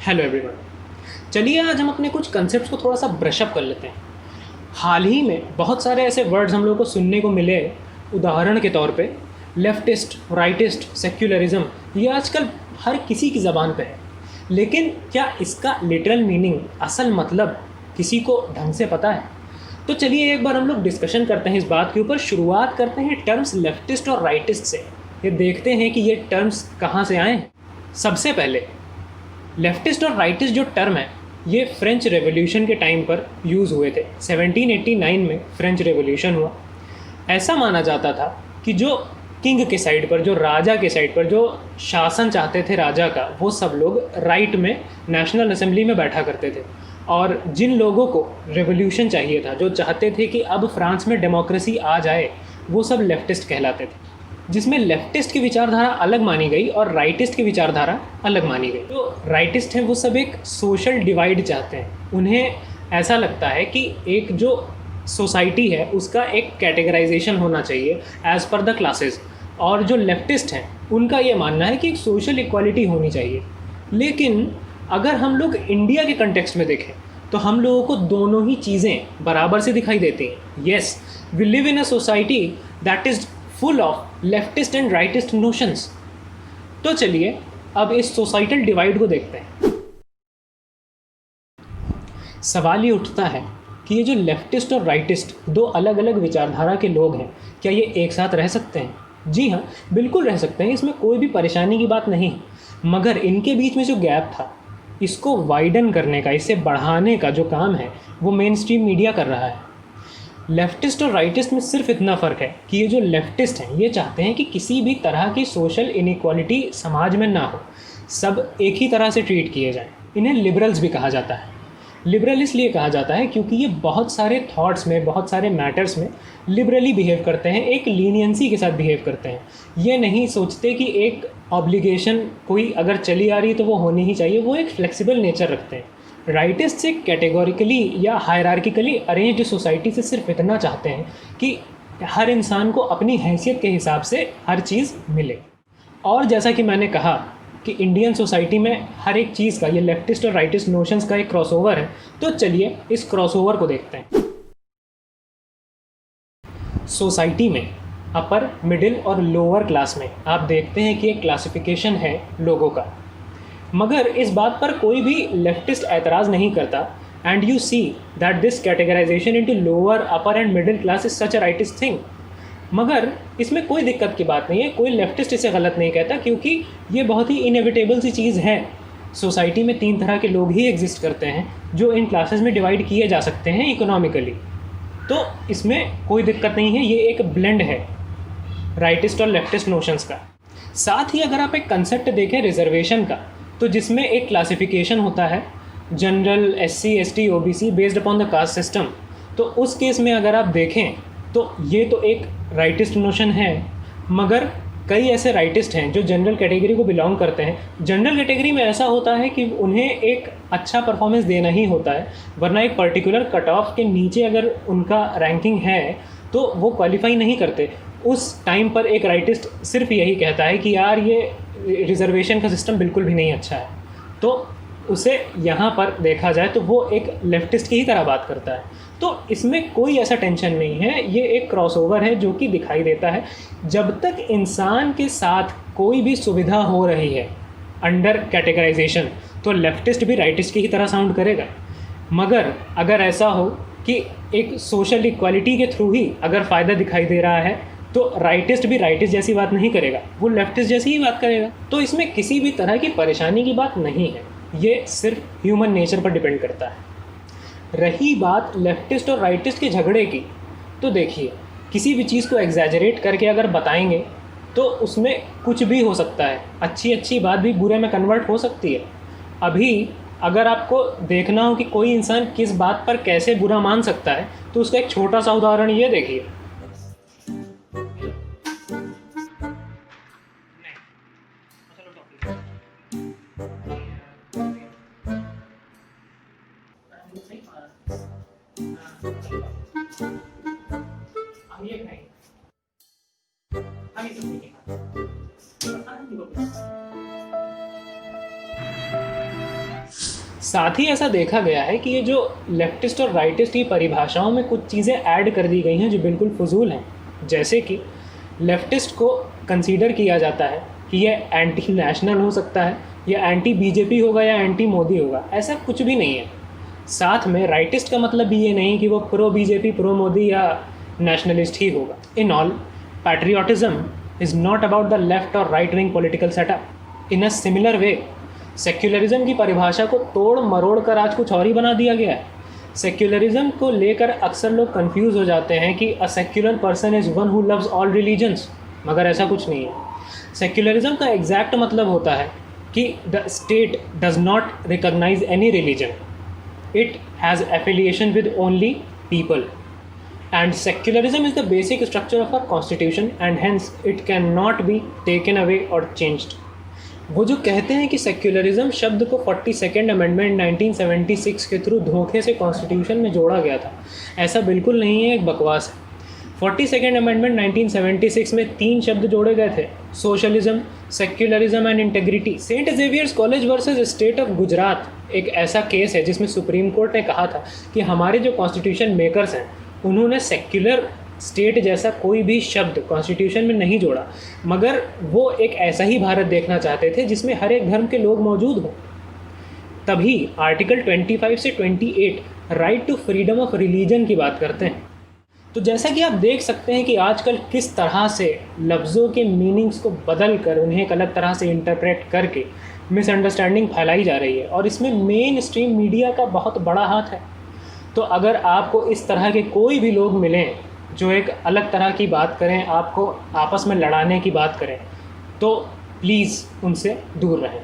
Hello everyone. चलिए आज हम अपने कुछ कंसेप्ट्स को थोड़ा सा ब्रशअप कर लेते हैं। हाल ही में बहुत सारे ऐसे वर्ड्स हम लोग को सुनने को मिले। उदाहरण के तौर पे लेफ्टिस्ट, राइटिस्ट, सेक्युलरिज्म, ये आजकल हर किसी की ज़बान पे है। लेकिन क्या इसका लिटरल मीनिंग, असल मतलब किसी को ढंग से पता है? तो चलिए एक बार हम लोग डिस्कशन करते हैं इस बात के ऊपर। शुरुआत करते हैं टर्म्स लेफ्टिस्ट और राइटिस्ट से। ये देखते हैं कि ये टर्म्स कहाँ से आए हैं। सबसे पहले लेफ्टिस्ट और राइटिस्ट जो टर्म है, ये फ्रेंच रेवोल्यूशन के टाइम पर यूज़ हुए थे। 1789 में फ्रेंच रेवोल्यूशन हुआ। ऐसा माना जाता था कि जो किंग के साइड पर, जो राजा के साइड पर, जो शासन चाहते थे राजा का, वो सब लोग राइट में नेशनल असेंबली में बैठा करते थे। और जिन लोगों को रेवोल्यूशन चाहिए था, जो चाहते थे कि अब फ्रांस में डेमोक्रेसी आ जाए, वो सब लेफ्टिस्ट कहलाते थे। जिसमें लेफ्टिस्ट की विचारधारा अलग मानी गई और राइटिस्ट की विचारधारा अलग मानी गई। जो राइटिस्ट हैं वो सब एक सोशल डिवाइड चाहते हैं। उन्हें ऐसा लगता है कि एक जो सोसाइटी है उसका एक कैटेगराइजेशन होना चाहिए एज़ पर द क्लासेस। और जो लेफ्टिस्ट हैं उनका ये मानना है कि एक सोशल इक्वालिटी होनी चाहिए। लेकिन अगर हम लोग इंडिया के कंटेक्स्ट में देखें तो हम लोगों को दोनों ही चीज़ें बराबर से दिखाई देती हैं। Yes, we live in a society that is full of leftist and rightist notions. तो चलिए अब इस सोसाइटल डिवाइड को देखते हैं। सवाल ये उठता है कि ये जो लेफ्टिस्ट और राइटिस्ट दो अलग अलग विचारधारा के लोग हैं, क्या ये एक साथ रह सकते हैं? जी हाँ, बिल्कुल रह सकते हैं। इसमें कोई भी परेशानी की बात नहीं। मगर इनके बीच में जो गैप था, इसको वाइडन करने का, इसे बढ़ाने का जो काम है, वो मेन स्ट्रीम मीडिया कर रहा है। लेफ्टिस्ट और राइटिस्ट में सिर्फ इतना फ़र्क है कि ये जो लेफ्टिस्ट हैं ये चाहते हैं कि किसी भी तरह की सोशल इनइक्वालिटी समाज में ना हो, सब एक ही तरह से ट्रीट किए जाएं। इन्हें लिबरल्स भी कहा जाता है। लिबरल इसलिए कहा जाता है क्योंकि ये बहुत सारे थॉट्स में, बहुत सारे मैटर्स में लिबरली बिहेव करते हैं, एक लीनियंसी के साथ बिहेव करते हैं। ये नहीं सोचते कि एक ऑब्लिगेशन कोई अगर चली आ रही है तो वो होनी ही चाहिए। वो एक फ्लेक्सिबल नेचर रखते हैं। राइटिस्ट से कैटेगोरिकली या हायरार्किकली अरेंज्ड सोसाइटी से सिर्फ इतना चाहते हैं कि हर इंसान को अपनी हैसियत के हिसाब से हर चीज़ मिले। और जैसा कि मैंने कहा कि इंडियन सोसाइटी में हर एक चीज़ का, ये लेफ्टिस्ट और राइटिस्ट नोशंस का एक क्रॉसओवर है। तो चलिए इस क्रॉसओवर को देखते हैं। सोसाइटी में अपर, मिडिल और लोअर क्लास में आप देखते हैं कि एक क्लासिफिकेशन है लोगों का। मगर इस बात पर कोई भी लेफ्टिस्ट एतराज़ नहीं करता। And you see that this categorisation into lower, upper and middle class is such a rightist thing. मगर इसमें कोई दिक्कत की बात नहीं है, कोई लेफ्टिस्ट इसे गलत नहीं कहता, क्योंकि ये बहुत ही इनएविटेबल सी चीज़ है। सोसाइटी में तीन तरह के लोग ही एग्जिस्ट करते हैं जो इन क्लासेस में डिवाइड किए जा सकते हैं इकोनॉमिकली। तो इसमें कोई दिक्कत नहीं है, ये एक ब्लेंड है राइटिस्ट और लेफ्टिस्ट नोशंस का। साथ ही अगर आप एक कंसेप्ट देखें रिजर्वेशन का, तो जिसमें एक क्लासिफिकेशन होता है general, SC, ST, OBC based upon the caste system. तो उस केस में अगर आप देखें तो ये तो एक राइटिस्ट नोशन है। मगर कई ऐसे राइटिस्ट हैं जो जनरल कैटेगरी को बिलोंग करते हैं। जनरल कैटेगरी में ऐसा होता है कि उन्हें एक अच्छा परफॉर्मेंस देना ही होता है, वरना एक पर्टिकुलर कट ऑफ के नीचे अगर उनका रैंकिंग है तो वो क्वालिफाई नहीं करते। उस टाइम पर एक राइटिस्ट सिर्फ यही कहता है कि यार ये रिजर्वेशन का सिस्टम बिल्कुल भी नहीं अच्छा है। तो उसे यहाँ पर देखा जाए तो वो एक लेफ्टिस्ट की ही तरह बात करता है। तो इसमें कोई ऐसा टेंशन नहीं है, ये एक क्रॉसओवर है जो कि दिखाई देता है। जब तक इंसान के साथ कोई भी सुविधा हो रही है अंडर कैटेगराइजेशन, तो लेफ्टिस्ट भी राइटिस्ट की ही तरह साउंड करेगा। मगर अगर ऐसा हो कि एक सोशल इक्वालिटी के थ्रू ही अगर फ़ायदा दिखाई दे रहा है, तो राइटिस्ट भी राइटिस्ट जैसी बात नहीं करेगा, वो लेफ्टिस्ट जैसी ही बात करेगा। तो इसमें किसी भी तरह की परेशानी की बात नहीं है, ये सिर्फ ह्यूमन नेचर पर डिपेंड करता है। रही बात लेफ्टिस्ट और राइटिस्ट के झगड़े की, तो देखिए किसी भी चीज़ को एग्जैजरेट करके अगर बताएंगे तो उसमें कुछ भी हो सकता है। अच्छी अच्छी बात भी बुरे में कन्वर्ट हो सकती है। अभी अगर आपको देखना हो कि कोई इंसान किस बात पर कैसे बुरा मान सकता है, तो उसका एक छोटा सा उदाहरण ये देखिए। साथ ही ऐसा देखा गया है कि ये जो लेफ्टिस्ट और राइटिस्ट की परिभाषाओं में कुछ चीज़ें ऐड कर दी गई हैं जो बिल्कुल फजूल हैं। जैसे कि लेफ्टिस्ट को कंसीडर किया जाता है कि ये एंटी नेशनल हो सकता है, या एंटी बीजेपी होगा, या एंटी मोदी होगा। ऐसा कुछ भी नहीं है। साथ में राइटिस्ट का मतलब भी ये नहीं कि वो प्रो बीजेपी, प्रो मोदी या नेशनलिस्ट ही होगा। In all, patriotism is not about the left और right wing political setup. In a similar way, secularism की परिभाषा को तोड़ मरोड़ कर आज कुछ और ही बना दिया गया है। सेक्युलरिज्म को लेकर अक्सर लोग कंफ्यूज हो जाते हैं कि a secular person is one who loves all religions, मगर ऐसा कुछ नहीं है। सेक्युलरिज्म का एग्जैक्ट मतलब होता है कि the state does not recognise any religion, it has affiliation with only people, and secularism is the basic structure of our constitution and hence it can not be taken away or changed. वो जो कहते हैं कि secularism शब्द को 42nd amendment 1976 के through धोखे से कॉन्स्टिट्यूशन में जोड़ा गया था, ऐसा बिल्कुल नहीं है, एक बकवास है। 42nd अमेंडमेंट 1976 में 3 शब्द जोड़े गए थे: socialism, secularism and integrity. Saint Xavier's college versus state of Gujarat एक ऐसा केस है जिसमें सुप्रीम कोर्ट ने कहा था कि हमारे जो कॉन्स्टिट्यूशन मेकर्स हैं उन्होंने सेक्युलर स्टेट जैसा कोई भी शब्द कॉन्स्टिट्यूशन में नहीं जोड़ा, मगर वो एक ऐसा ही भारत देखना चाहते थे जिसमें हर एक धर्म के लोग मौजूद हों। तभी आर्टिकल 25 से 28 right to freedom of religion की बात करते हैं। तो जैसा कि आप देख सकते हैं कि आजकल किस तरह से लफ्ज़ों के मीनिंग्स को बदल कर उन्हें एक अलग तरह से इंटरप्रेट करके मिसअंडरस्टैंडिंग फैलाई जा रही है, और इसमें मेन स्ट्रीम मीडिया का बहुत बड़ा हाथ है। तो अगर आपको इस तरह के कोई भी लोग मिलें जो एक अलग तरह की बात करें, आपको आपस में लड़ाने की बात करें, तो प्लीज़ उनसे दूर रहें।